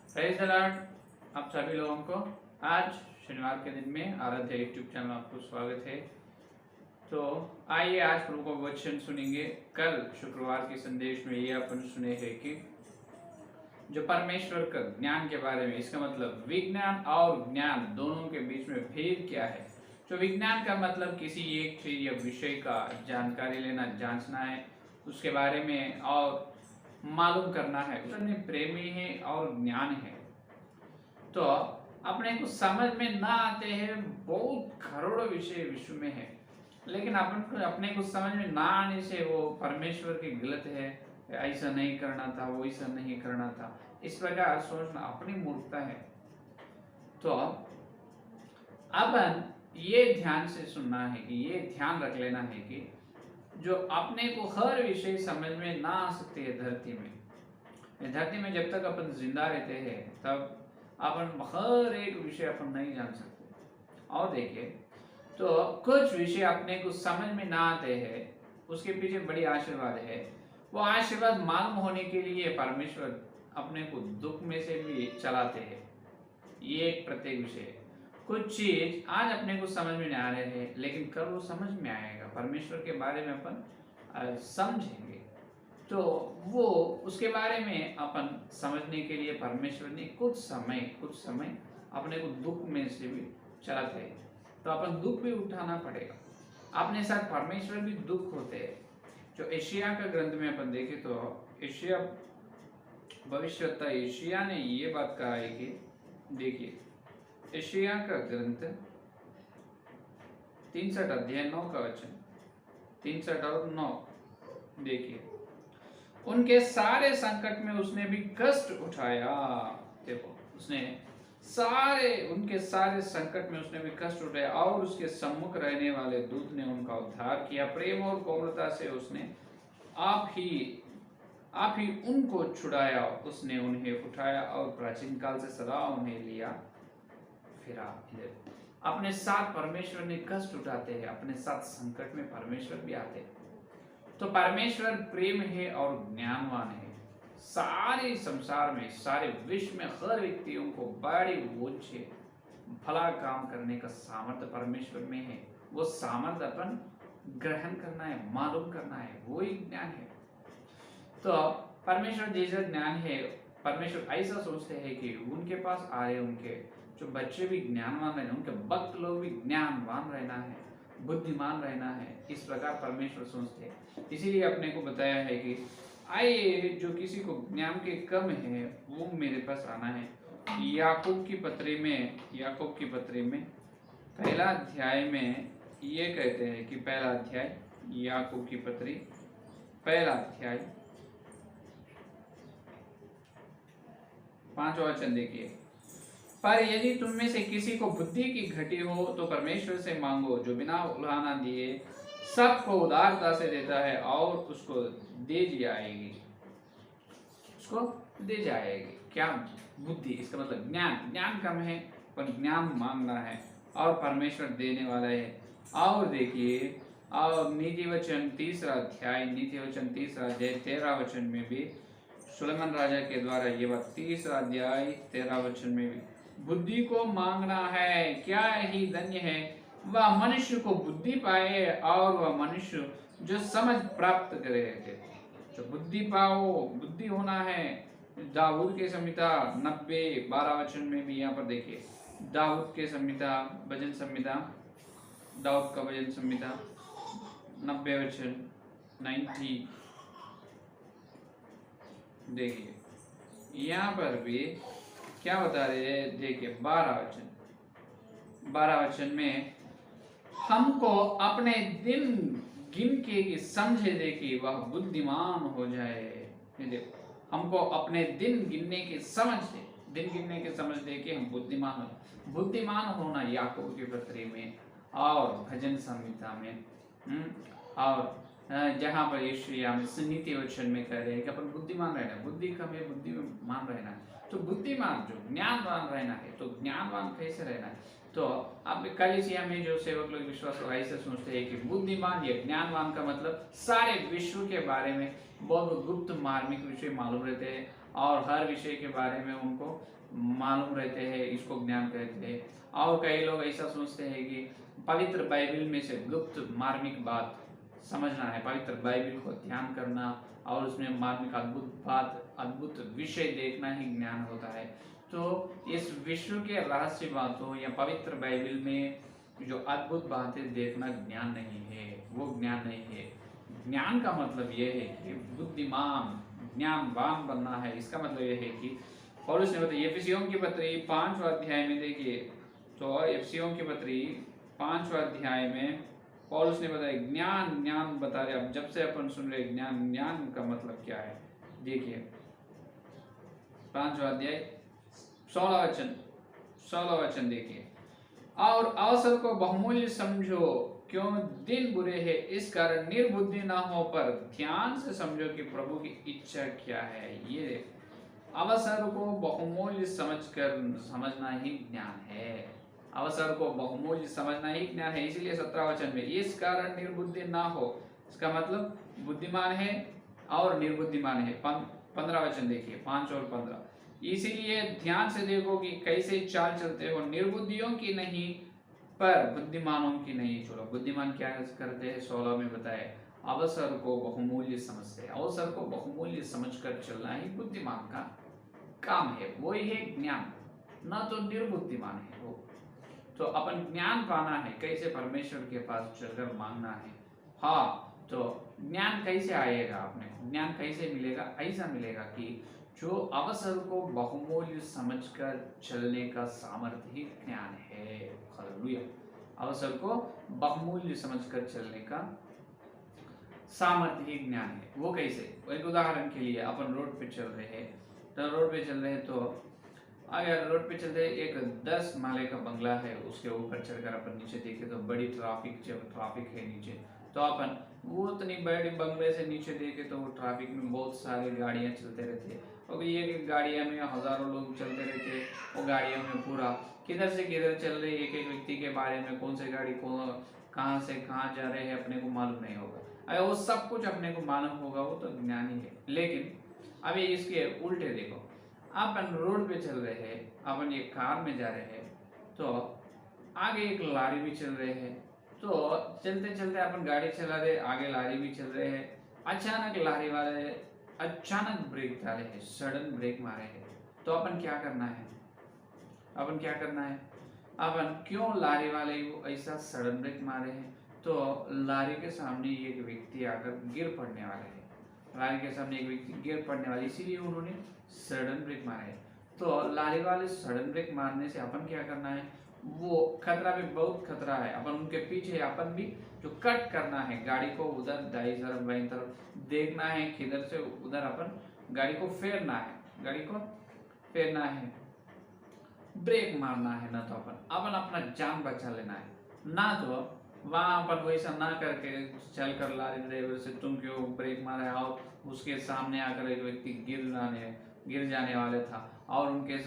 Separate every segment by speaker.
Speaker 1: Praise the Lord. आप सभी लोगों को आज शनिवार के दिन में आराध्या यूट्यूब चैनल में आपको स्वागत है। तो आइए आज प्रभु का वचन सुनेंगे। कल शुक्रवार के संदेश में ये अपन सुने हैं कि जो परमेश्वर का ज्ञान के बारे में, इसका मतलब विज्ञान और ज्ञान दोनों के बीच में भेद क्या है। जो विज्ञान का मतलब किसी एक चीज या विषय का जानकारी लेना, जांचना है, उसके बारे में और मालूम करना है। उसमें प्रेमी है और ज्ञान है। तो अपने को समझ में ना आते हैं, बहुत करोड़ों विषय विश्व में है, लेकिन अपन को अपने को समझ में ना आने से वो परमेश्वर की गलत है, ऐसा नहीं करना था, वो ऐसा नहीं करना था, इस प्रकार सोचना अपनी मूर्खता है। तो अपन ये ध्यान से सुनना है कि ये ध्यान रख लेना है कि जो अपने को हर विषय समझ में ना आ सकते है धरती में जब तक अपन जिंदा रहते हैं तब अपन हर एक विषय अपन नहीं जान सकते। और देखिए, तो कुछ विषय अपने को समझ में ना आते हैं, उसके पीछे बड़ी आशीर्वाद है। वो आशीर्वाद मालूम होने के लिए परमेश्वर अपने को दुख में से भी चलाते हैं। ये एक प्रत्येक विषय है। कुछ चीज आज अपने को समझ में नहीं आ रहे हैं, लेकिन कल वो समझ में आएगा। परमेश्वर के बारे में अपन समझेंगे तो वो उसके बारे में अपन समझने के लिए परमेश्वर ने कुछ समय अपने को दुख में से भी चलाते हैं। तो अपन दुख भी उठाना पड़ेगा। अपने साथ परमेश्वर भी दुख होते हैं। जो एशिया का ग्रंथ में अपन देखें तो एशिया भविष्यवक्ता एशिया ने ये बात कहा है कि देखिए, एशिया का ग्रंथ 63 अध्याय 9 का वचन, 63 और 9 देखिए, उनके सारे संकट में उसने भी कष्ट उठाया। देखो, उनके सारे संकट में उसने भी कष्ट उठाया और उसके सम्मुख रहने वाले दूत ने उनका उद्धार किया। प्रेम और कोमलता से उसने आप ही उनको छुड़ाया। उसने उन्हें उठाया और प्राचीन काल से सदा उन्हें लिया फिरा। अपने साथ परमेश्वर ने कष्ट उठाते हैं, अपने साथ संकट में परमेश्वर भी आते हैं। तो परमेश्वर प्रेम है और ज्ञानवान है। सारे संसार में, सारे विश्व में हर व्यक्तियों को बड़ी ऊंचे भला काम करने का सामर्थ्य परमेश्वर में है। वो सामर्थ्य अपन ग्रहण करना है, मालूम करना है, वो ही ज्ञान है। तो परमेश्वर जैसा ज्ञान है, परमेश्वर ऐसा सोचते हैं कि उनके पास आ रहे, उनके जो बच्चे भी ज्ञानवान रहना, उनके भक्त लोग भी ज्ञानवान रहना है, बुद्धिमान रहना है। इस प्रकार परमेश्वर सोचते हैं। इसीलिए अपने को बताया है कि आइए, जो किसी को ज्ञान के कम है वो मेरे पास आना है। याकूब की पत्री में पहला अध्याय में ये कहते हैं कि पहला अध्याय याकूब की पत्री पहला अध्याय 5वां वचन देखिए, पर यदि तुम में से किसी को बुद्धि की घटी हो तो परमेश्वर से मांगो, जो बिना उलाहना दिए सबको उदारता से देता है और उसको दे जाएगी। क्या बुद्धि? इसका मतलब ज्ञान कम है पर ज्ञान मांगना है और परमेश्वर देने वाला है। और देखिए, और नीति वचन 3 अध्याय 13 वचन में भी सुलेमान राजा के द्वारा ये बात 30 अध्याय 13 वचन में भी बुद्धि को मांगना है। क्या ही धन्य है वह मनुष्य को बुद्धि पाए और वह मनुष्य जो समझ प्राप्त करे। जो बुद्धि होना है। दाऊद के संहिता 90:12 वचन में भी यहाँ पर देखिए, दाऊद के संहिता भजन संहिता, दाऊद का भजन संहिता 90 वचन 90 देखिए, यहाँ पर भी क्या बता रहे हैं। देखिए 12 वचन में हमको अपने दिन गिन के समझे दे कि वह बुद्धिमान हो जाए। देखो, हमको अपने दिन गिनने की समझ दे कि हम बुद्धिमान होना याकूब की पत्री में और भजन संहिता में और जहाँ पर यशायाह में नीति वचन में कह रहे हैं कि अपन बुद्धिमान रहना है। बुद्धि कम है, बुद्धिमान रहना है। तो बुद्धिमान जो ज्ञानवान रहना है, तो ज्ञानवान कैसे रहना है? तो अब कलीसिया में जो सेवक लोग विश्वास ऐसे सोचते हैं कि बुद्धिमान या ज्ञानवान का मतलब सारे विश्व के बारे में बहुत गुप्त मार्मिक विषय मालूम रहते हैं और हर विषय के बारे में उनको मालूम रहते हैं, इसको ज्ञान कहते हैं। और कई लोग ऐसा सोचते हैं कि पवित्र बाइबल में से गुप्त मार्मिक बात समझना है, पवित्र बाइबल को ध्यान करना और उसमें मार्मिक अद्भुत बात, अद्भुत विषय देखना ही ज्ञान होता है। तो इस विश्व के रहस्य बातों या पवित्र बाइबल में जो अद्भुत बातें देखना ज्ञान नहीं है, वो ज्ञान नहीं है। ज्ञान का मतलब यह है कि बुद्धिमान, ज्ञानवान बनना है। इसका मतलब यह है कि पौलुस ने बताया एफिसियों की पत्री 5वां अध्याय में, देखिए तो एफिसियों की पत्री 5वां अध्याय में पौलुस ने बताया ज्ञान, ज्ञान बता रहे। अब जब से अपन सुन रहे ज्ञान, ज्ञान का मतलब क्या है, देखिए 5वां अध्याय 16वां वचन देखिए, और अवसर को बहुमूल्य समझो, क्यों दिन बुरे हैं, इस कारण निर्बुद्धि ना हो, पर ध्यान से समझो कि प्रभु की इच्छा क्या है। ये अवसर को बहुमूल्य समझना ही ज्ञान है। अवसर को बहुमूल्य समझना ही ज्ञान है। इसीलिए 17 वचन में इस कारण निर्बुद्धि ना हो, इसका मतलब बुद्धिमान है और निर्बुद्धिमान है। 15 वचन देखिए, 5 और 15, इसीलिए ध्यान से देखो कि कैसे चाल चलते हो, निर्बुद्धियों की नहीं पर बुद्धिमानों की नहीं। चलो बुद्धिमान क्या करते हैं, 16 में बताए अवसर को बहुमूल्य समझते हैं। अवसर को बहुमूल्य समझकर चलना ही बुद्धिमान का काम है, वही है ज्ञान, ना तो निर्बुद्धिमान है वो। तो अपन ज्ञान पाना है, कैसे परमेश्वर के पास चलकर मांगना है। हाँ, तो ज्ञान कैसे आएगा, आपने ज्ञान कैसे मिलेगा, ऐसा मिलेगा कि जो अवसर को बहुमूल्य समझकर चलने का सामर्थ्य ही ज्ञान है। हालेलुया। अवसर को बहुमूल्य समझकर चलने का सामर्थ्य ही ज्ञान है। वो कैसे, एक उदाहरण के लिए अपन रोड पे चल रहे हैं, तो अगर रोड पे चलते एक 10 माले का बंगला है, उसके ऊपर चढ़कर अपन नीचे देखे तो बड़ी ट्रैफिक है नीचे। तो अपन वो उतनी बड़ी बंगले से नीचे देखे तो वो ट्रैफिक में बहुत सारी गाड़ियां चलते रहते, और एक गाड़ियां में हजारों लोग चलते रहते। वो गाड़ियों में पूरा किधर से किधर चल रहे, एक एक व्यक्ति के बारे में कौन से गाड़ी को कहाँ से कहाँ जा रहे हैं अपने को मालूम नहीं होगा। अगर वो सब कुछ अपने को मालूम होगा वो तो ज्ञानी है। लेकिन अभी इसके उल्टे देखो, अपन रोड पे चल रहे हैं, अपन एक कार में जा रहे हैं, तो आगे एक लारी भी चल रहे हैं, तो चलते चलते अपन गाड़ी चला रहे, आगे लारी भी चल रहे हैं। अचानक लारी वाले अचानक ब्रेक डाले हैं, सडन ब्रेक मारे हैं, तो अपन क्या करना है, अपन क्यों लारी वाले को ऐसा सडन ब्रेक मारे हैं, तो लारी के सामने एक व्यक्ति आकर गिर पड़ने वाले हैं, इसीलिए उन्होंने सडन ब्रेक मारा है। तो लारी वाले सडन ब्रेक मारने से अपन क्या करना है, वो खतरा भी बहुत खतरा है, अपन उनके पीछे अपन भी जो कट करना है, गाड़ी को उधर दाई तरफ बाई तरफ देखना है, किधर से उधर अपन गाड़ी को फेरना है, ब्रेक मारना है, ना तो अपन अपना जान बचा लेना है, ना तो वहाँ पर वैसा ना करके चल कर लारी ड्राइवर से तुम क्यों ब्रेक मारा है, और उसके सामने आकर एक व्यक्ति गिर जाने वाले था, और उनके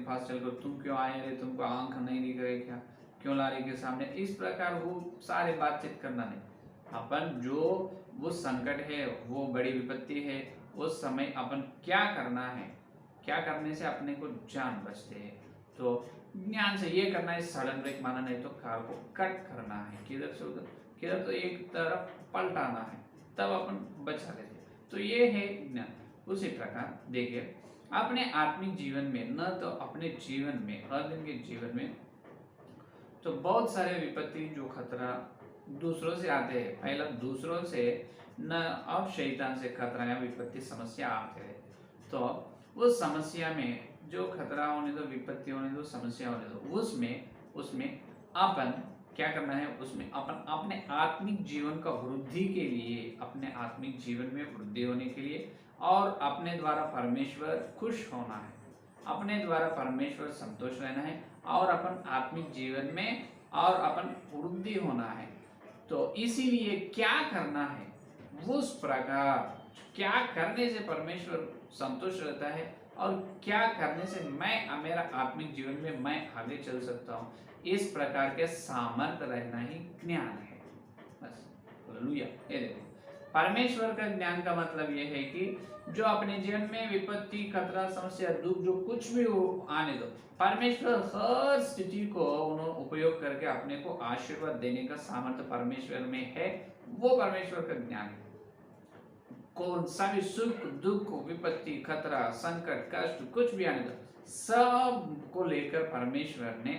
Speaker 1: पास चलकर तुम क्यों आए रे, तुमको आंख नहीं दिख रही क्या, क्यों लारी के सामने, इस प्रकार वो सारे बातचीत करना नहीं। अपन जो वो संकट है, वो बड़ी विपत्ति है, उस समय अपन क्या करना है, क्या करने से अपने को जान बचते है, तो ज्ञान से ये करना है, सडन ब्रेक मारना, नहीं तो कार को कट करना है, किधर से उधर, किधर तो एक तरफ पलटाना है, तब अपन बचा लेते। तो ये है ज्ञान। उसी प्रकार देखिए अपने आत्मिक जीवन में, न तो अपने जीवन में, हर दिन के जीवन में तो बहुत सारे विपत्ति जो खतरा दूसरों से आते हैं, पहला दूसरों से न, अब शैतान से खतरा या विपत्ति समस्या आते हैं। तो उस समस्या में जो खतरा होने दो, विपत्ति होने दो, समस्या होने दो, उसमें अपन क्या करना है, उसमें अपन अपने आत्मिक जीवन का वृद्धि के लिए, अपने आत्मिक जीवन में वृद्धि होने के लिए, और अपने द्वारा परमेश्वर खुश होना है, अपने द्वारा परमेश्वर संतोष रहना है, और अपन आत्मिक जीवन में और अपन वृद्धि होना है। तो इसीलिए क्या करना है, उस प्रकार क्या करने से परमेश्वर संतुष्ट रहता है, और क्या करने से मैं मेरा आत्मिक जीवन में मैं आगे चल सकता हूँ, इस प्रकार के सामर्थ्य रहना ही ज्ञान है। बस हालेलुया। ये देखो परमेश्वर का ज्ञान का मतलब यह है कि जो अपने जीवन में विपत्ति, खतरा, समस्या, दुख जो कुछ भी हो आने दो, परमेश्वर हर स्थिति को उन्होंने उपयोग करके अपने को आशीर्वाद देने का सामर्थ्य परमेश्वर में है। वो परमेश्वर का ज्ञान है। कौन सा भी सुख, दुख, विपत्ति, खतरा, संकट, कष्ट कुछ भी आने दो, सब को लेकर परमेश्वर ने,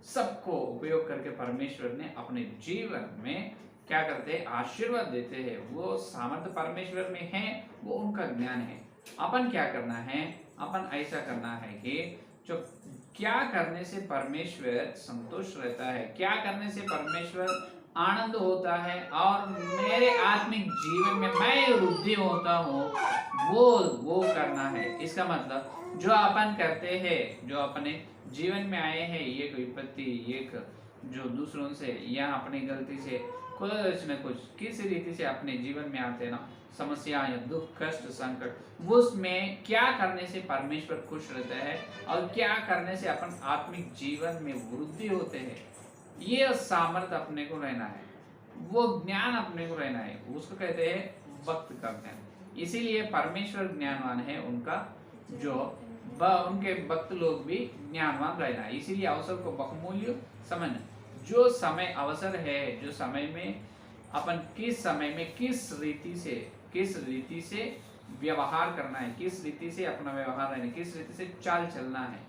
Speaker 1: सबको उपयोग करके परमेश्वर ने अपने जीवन में क्या करते हैं, आशीर्वाद देते हैं। वो सामर्थ्य परमेश्वर में है, वो उनका ज्ञान है। अपन क्या करना है, अपन ऐसा करना है कि जो क्या करने से परमेश्वर संतुष्ट रहता है, क्या करने से परमेश्वर आनंद होता है और मेरे आत्मिक जीवन में मैं वृद्धि होता हूँ, वो करना है। इसका मतलब जो अपन करते हैं, जो अपने जीवन में आए हैं, एक विपत्ति, एक जो दूसरों से या अपनी गलती से कुछ न कुछ किसी रीति से अपने जीवन में आते ना समस्या या दुख, कष्ट, संकट, उसमें क्या करने से परमेश्वर खुश रहता है और क्या करने से अपन आत्मिक जीवन में वृद्धि होते हैं, ये सामर्थ्य अपने को रहना है, वो ज्ञान अपने को रहना है। उसको कहते हैं भक्त का ज्ञान। इसीलिए परमेश्वर ज्ञानवान है, उनका जो उनके भक्त लोग भी ज्ञानवान रहना है। इसीलिए अवसर को बहुमूल्य समझना। जो समय अवसर है, जो समय में अपन किस समय में किस रीति से व्यवहार करना है, किस रीति से अपना व्यवहार रहना है, किस रीति से चाल चलना है,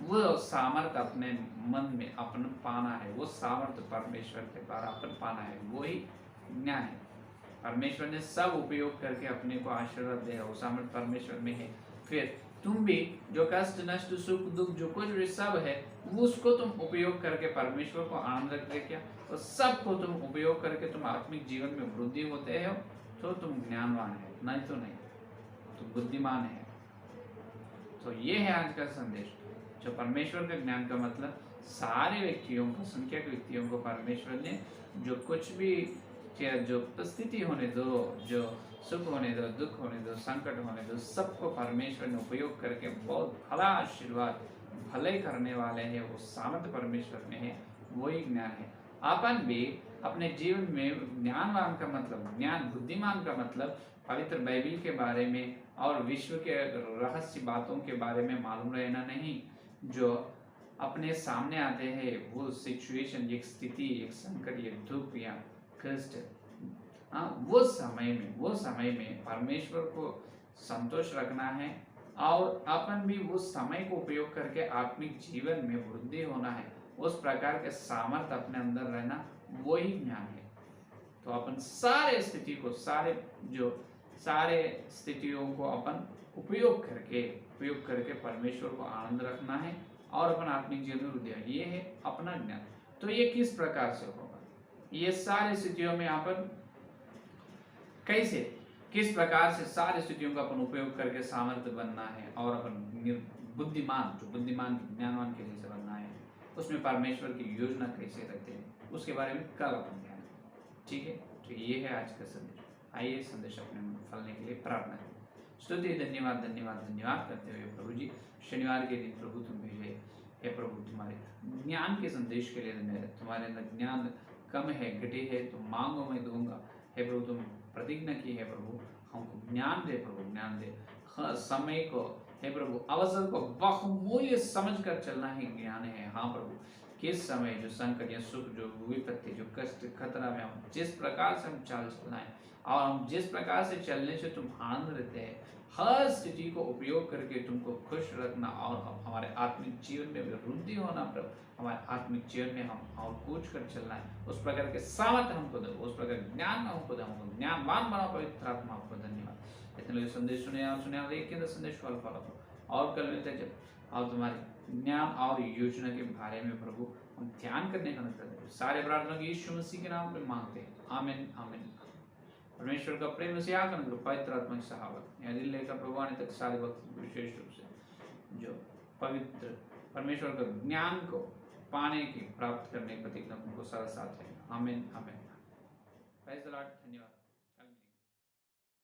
Speaker 1: वो सामर्थ्य अपने मन में अपन पाना है। वो सामर्थ्य परमेश्वर के द्वारा अपन पाना है, वही ज्ञान है। परमेश्वर ने सब उपयोग करके अपने को आशीर्वाद दिया, वो सामर्थ्य परमेश्वर में है। फिर तुम भी जो कष्ट, नष्ट, सुख, दुख जो कुछ भी सब है, उसको तुम उपयोग करके परमेश्वर को आनंद रखते क्या, तो सबको तुम उपयोग करके तुम आत्मिक जीवन में वृद्धि होते हो, तो तुम ज्ञानवान है, नहीं तो नहीं, तुम बुद्धिमान है। तो ये है आज का संदेश। जो परमेश्वर का ज्ञान का मतलब सारे व्यक्तियों को, संख्यक व्यक्तियों को परमेश्वर ने जो कुछ भी जो परिस्थिति होने दो, जो सुख होने दो, दुख होने दो, संकट होने दो, सबको परमेश्वर ने उपयोग करके बहुत भला आशीर्वाद भले करने वाले हैं। वो सामर्थ्य परमेश्वर में है, वही ज्ञान है। अपन भी अपने जीवन में ज्ञानवान का मतलब, ज्ञान बुद्धिमान का मतलब पवित्र बाइबिल के बारे में और विश्व के रहस्य बातों के बारे में मालूम रहना नहीं। जो अपने सामने आते हैं वो सिचुएशन, एक स्थिति, एक संकट, एक दुख या कष्ट, वो समय में परमेश्वर को संतोष रखना है और अपन भी उस समय को उपयोग करके आत्मिक जीवन में वृद्धि होना है। उस प्रकार के सामर्थ्य अपने अंदर रहना, वही ज्ञान है। तो अपन सारे स्थिति को, सारे स्थितियों को अपन उपयोग करके परमेश्वर को आनंद रखना है और अपन आत्मिक जीवन में वृद्धि है। ये है अपना ज्ञान। तो ये किस प्रकार से होगा, ये सारी स्थितियों में अपन कैसे, किस प्रकार से सारी स्थितियों का अपन उपयोग करके सामर्थ्य बनना है और अपन बुद्धिमान, जो बुद्धिमान ज्ञानवान के जैसे बनना है, उसमें परमेश्वर की योजना कैसे रहते हैं, उसके बारे में कल अपन ध्यान। ठीक है, तो ये है आज का संदेश। आइए संदेश अपने में फलने के लिए प्रार्थना करें। स्तुति, धन्यवाद धन्यवाद धन्यवाद करते हुए प्रभु जी, शनिवार के दिन प्रभु तुम भेजे। हे प्रभु, तुम्हारे ज्ञान के संदेश के लिए धन्यवाद। तुम्हारे अंदर ज्ञान कम है, घटे है, तो मांगो मैं दूंगा। हे प्रभु, तुम प्रतिज्ञा की है प्रभु, हमको ज्ञान दे प्रभु, ज्ञान दे। समय को, हे प्रभु, अवसर को बहुमूल्य समझ कर चलना ही ज्ञान है। हाँ प्रभु, किस समय जो संकट या सुख, जो विपत्ति, जो कष्ट, खतरा में हम जिस प्रकार से हम चाल चलना है और हम जिस प्रकार से चलने से तुम आनंद रहते हैं, हर स्थिति को उपयोग करके तुमको खुश रखना और हमारे आत्मिक जीवन में वृद्धि होना प्रभु, हमारे आत्मिक जीवन में हम और कूच कर चलना है। उस प्रकार के सामर्थ्य हमको दो, उस प्रकार ज्ञान हमको दो, हमको ज्ञानवान बनाओ। पवित्र आत्मा, आपको धन्यवाद। इतने लोग संदेश सुने लेकिन संदेश फल फॉलो और कल मिलते जब और तुम्हारे ज्ञान और योजना के बारे में प्रभु हम ध्यान करने का अनुग्रह। सारे प्रार्थना यीशु मसीह के नाम पे मांगते हैं, आमीन आमीन। परमेश्वर का प्रेम से आकर पवित्र आत्मा की सहावत यह दिल लेकर प्रभु आने तक सारे वक्त विशेष रूप से जो पवित्र परमेश्वर का ज्ञान को पाने की प्राप्त करने की प्रतिज्ञा उनको सारा साथ है। आमीन आमीन। Praise the Lord. धन्यवाद।